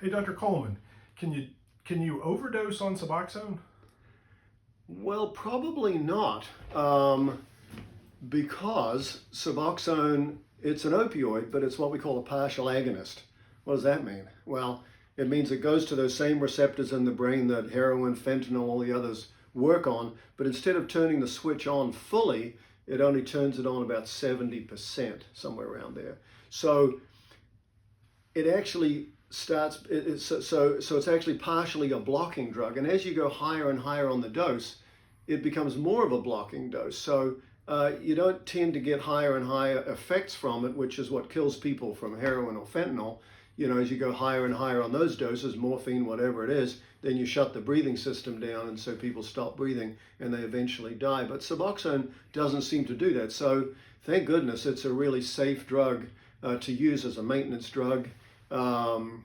Hey, Dr. Coleman, can you overdose on Suboxone? Well, probably not, because Suboxone, it's an opioid, but it's what we call a partial agonist. What does that mean? Well, it means it goes to those same receptors in the brain that heroin, fentanyl, all the others work on, but instead of turning the switch on fully, it only turns it on about 70%, somewhere around there. So it actually starts, so it's actually partially a blocking drug. And as you go higher and higher on the dose, it becomes more of a blocking dose. So you don't tend to get higher and higher effects from it, which is what kills people from heroin or fentanyl. You know, as you go higher and higher on those doses, morphine, whatever it is, then you shut the breathing system down, and so people stop breathing and they eventually die. But Suboxone doesn't seem to do that. So thank goodness it's a really safe drug to use as a maintenance drug. Um,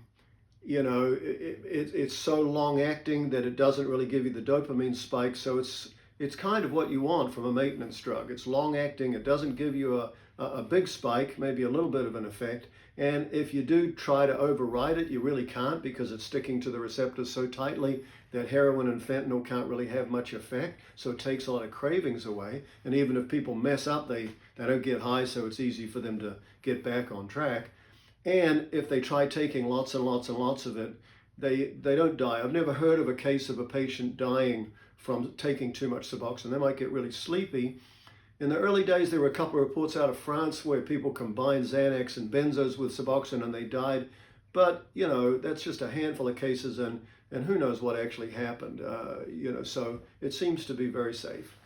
it's so long acting that it doesn't really give you the dopamine spike. So it's kind of what you want from a maintenance drug. It's long acting. It doesn't give you a big spike, maybe a little bit of an effect. And if you do try to override it, you really can't, because it's sticking to the receptors so tightly that heroin and fentanyl can't really have much effect. So it takes a lot of cravings away. And even if people mess up, they don't get high, so it's easy for them to get back on track. And if they try taking lots and lots and lots of it, they don't die. I've never heard of a case of a patient dying from taking too much Suboxone. They might get really sleepy. In the early days, there were a couple of reports out of France where people combined Xanax and benzos with Suboxone and they died. But, that's just a handful of cases, and who knows what actually happened. So it seems to be very safe.